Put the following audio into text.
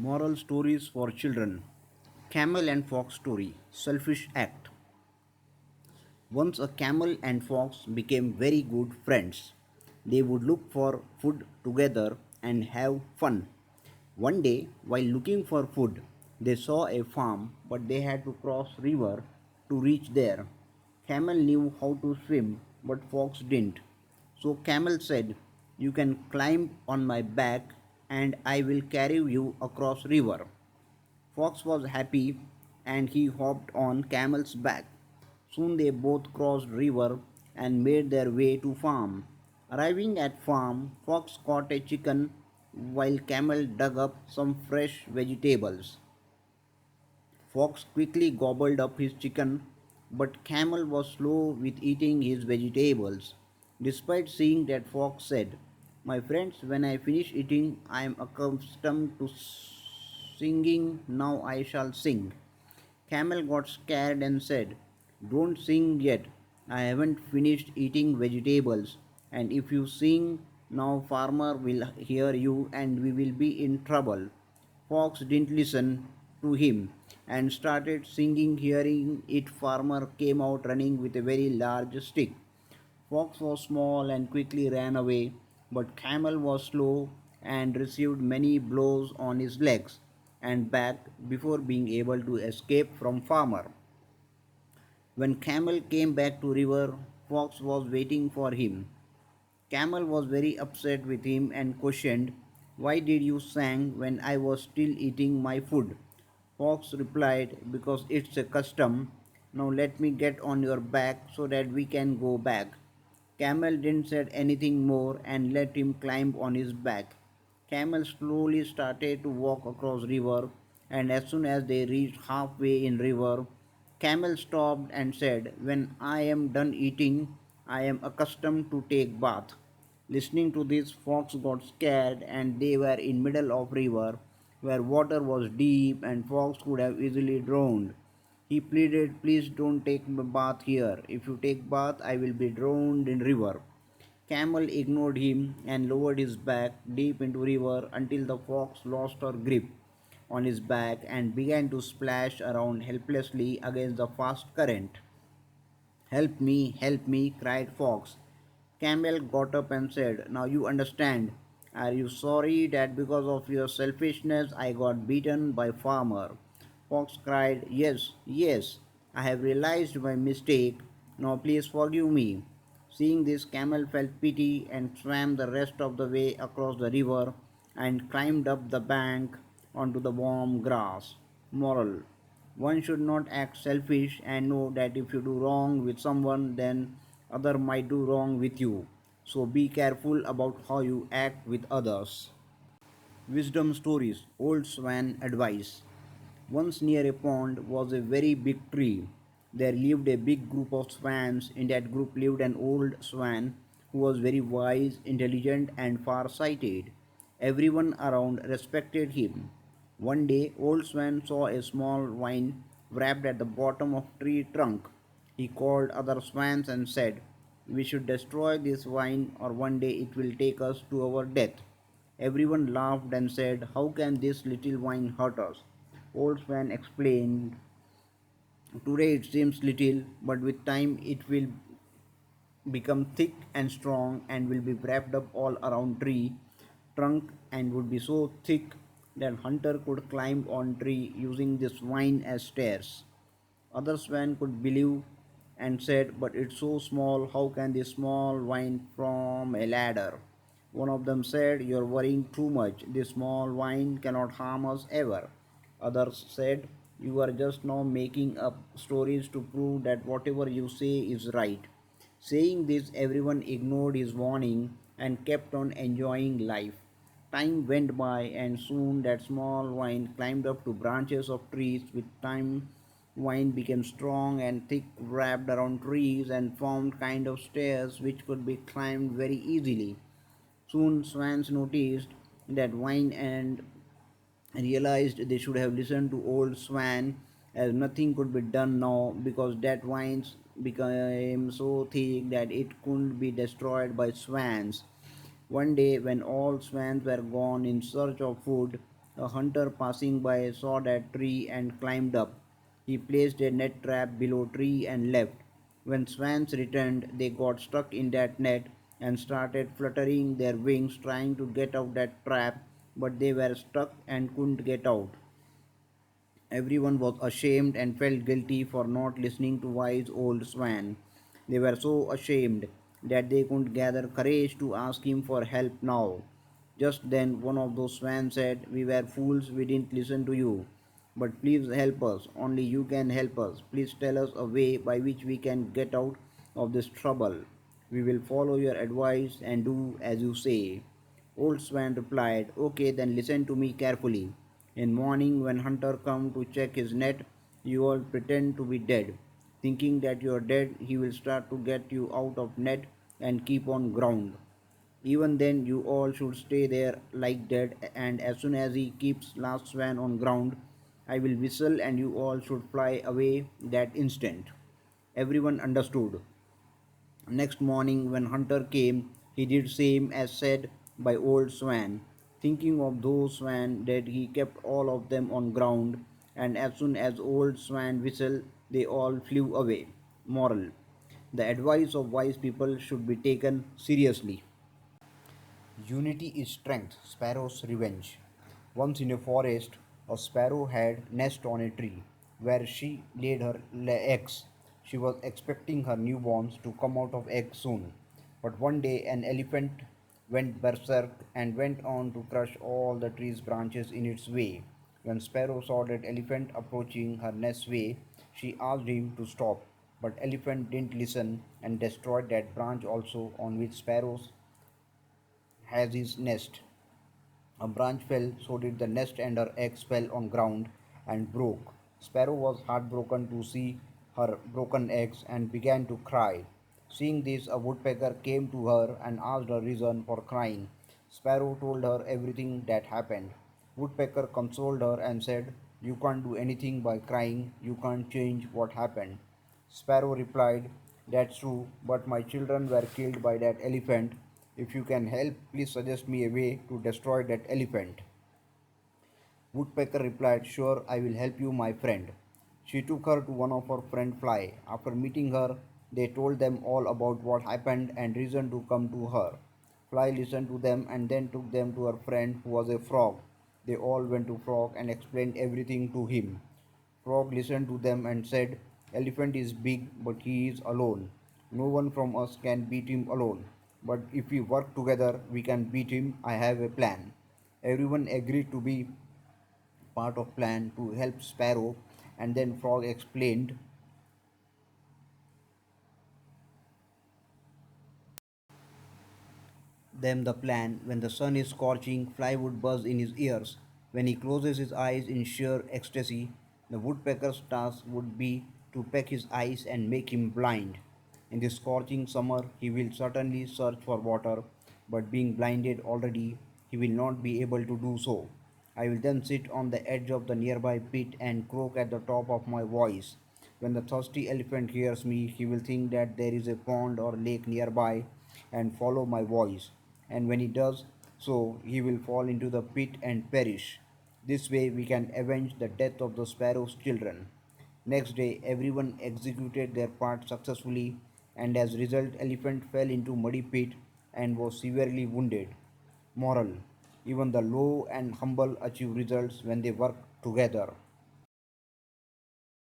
Moral stories for children. Camel and Fox Story. Selfish Act. Once a camel and fox became very good friends. They would look for food together and have fun. One day, while looking for food, they saw a farm, but they had to cross river to reach there. Camel knew how to swim, but fox didn't. So Camel said, "You can climb on my back and I will carry you across river." Fox was happy and he hopped on Camel's back. Soon they both crossed river and made their way to farm. Arriving at farm, Fox caught a chicken while Camel dug up some fresh vegetables. Fox quickly gobbled up his chicken, but Camel was slow with eating his vegetables. Despite seeing that, Fox said, "My friends, when I finish eating, I am accustomed to singing, now I shall sing." Camel got scared and said, "Don't sing yet. I haven't finished eating vegetables, and if you sing now, farmer will hear you and we will be in trouble." Fox didn't listen to him and started singing. Hearing it, farmer came out running with a very large stick. Fox was small and quickly ran away, but Camel was slow and received many blows on his legs and back before being able to escape from farmer. When Camel came back to river, Fox was waiting for him. Camel was very upset with him and questioned, "Why did you sing when I was still eating my food?" Fox replied, "Because it's a custom. Now let me get on your back so that we can go back." Camel didn't say anything more and let him climb on his back. Camel slowly started to walk across river, and as soon as they reached halfway in river, Camel stopped and said, "When I am done eating, I am accustomed to take bath." Listening to this, Fox got scared and they were in middle of river where water was deep and Fox could have easily drowned. He pleaded, "Please don't take a bath here. If you take bath, I will be drowned in river." Camel ignored him and lowered his back deep into river until the fox lost her grip on his back and began to splash around helplessly against the fast current. Help me, cried Fox. Camel got up and said, "Now you understand. Are you sorry that because of your selfishness I got beaten by farmer?" Fox cried, "Yes, yes, I have realized my mistake. Now please forgive me." Seeing this, Camel felt pity and swam the rest of the way across the river and climbed up the bank onto the warm grass. Moral: one should not act selfish and know that if you do wrong with someone, then other might do wrong with you. So be careful about how you act with others. Wisdom stories. Old Swan advice. Once near a pond was a very big tree. There lived a big group of swans. In that group lived an old swan who was very wise, intelligent, and far sighted. Everyone around respected him. One day, Old Swan saw a small vine wrapped at the bottom of a tree trunk. He called other swans and said, "We should destroy this vine, or one day it will take us to our death." Everyone laughed and said, "How can this little vine hurt us?" Old Swan explained, "Today it seems little, but with time it will become thick and strong and will be wrapped up all around tree trunk and would be so thick that hunter could climb on tree using this vine as stairs." Other swan could believe and said, "But it's so small, how can this small vine from a ladder?" One of them said, "You're worrying too much. This small vine cannot harm us ever." Others said, "You are just now making up stories to prove that whatever you say is right." Saying this, everyone ignored his warning and kept on enjoying life. Time went by, and soon that small vine climbed up to branches of trees. With time, vine became strong and thick, wrapped around trees, and formed kind of stairs which could be climbed very easily. Soon, swans noticed that vine and realized they should have listened to old swan, as nothing could be done now because that vines became so thick that it couldn't be destroyed by swans. One day, when all swans were gone in search of food, A hunter passing by saw that tree and climbed up. He placed a net trap below tree and left. When swans returned, they got stuck in that net and started fluttering their wings trying to get out that trap, but they were stuck and couldn't get out. Everyone was ashamed and felt guilty for not listening to wise old Swan. They were so ashamed that they couldn't gather courage to ask him for help now. Just then, one of those swans said, "We were fools, we didn't listen to you. But please help us, only you can help us. Please tell us a way by which we can get out of this trouble. We will follow your advice and do as you say." Old Swan replied, "Okay, then listen to me carefully. In morning when hunter come to check his net, you all pretend to be dead. Thinking that you are dead, he will start to get you out of net and keep on ground. Even then you all should stay there like dead, and as soon as he keeps last swan on ground, I will whistle and you all should fly away that instant." Everyone understood. Next morning when hunter came, he did same as said by old Swan. Thinking of those swan dead, he kept all of them on ground, and as soon as old Swan whistled, they all flew away. Moral: the advice of wise people should be taken seriously. Unity is strength. Sparrow's Revenge. Once in a forest, a sparrow had nest on a tree where she laid her eggs. She was expecting her newborns to come out of eggs soon. But one day an elephant went berserk and went on to crush all the tree's branches in its way. When Sparrow saw that elephant approaching her nest way, she asked him to stop. But elephant didn't listen and destroyed that branch also on which Sparrows has his nest. A branch fell, so did the nest, and her eggs fell on ground and broke. Sparrow was heartbroken to see her broken eggs and began to cry. Seeing this, a woodpecker came to her and asked her reason for crying. Sparrow told her everything that happened. Woodpecker consoled her and said, "You can't do anything by crying, you can't change what happened." Sparrow replied, "That's true, but my children were killed by that elephant. If you can help, please suggest me a way to destroy that elephant." Woodpecker replied, "Sure, I will help you, my friend." She took her to one of her friend Fly. After meeting her, they told them all about what happened and reason to come to her. Fly listened to them and then took them to her friend who was a frog. They all went to Frog and explained everything to him. Frog listened to them and said, "Elephant is big, but he is alone. No one from us can beat him alone. But if we work together, we can beat him. I have a plan." Everyone agreed to be part of plan to help Sparrow, and then Frog explained them the plan. When the sun is scorching, Fly would buzz in his ears. When he closes his eyes in sheer ecstasy, the woodpecker's task would be to peck his eyes and make him blind. In this scorching summer, he will certainly search for water, but being blinded already, he will not be able to do so. I will then sit on the edge of the nearby pit and croak at the top of my voice. When the thirsty elephant hears me, he will think that there is a pond or lake nearby and follow my voice. And when he does so, he will fall into the pit and perish. This way, we can avenge the death of the sparrow's children. Next day, everyone executed their part successfully, and as a result, elephant fell into muddy pit and was severely wounded. Moral: even the low and humble achieve results when they work together.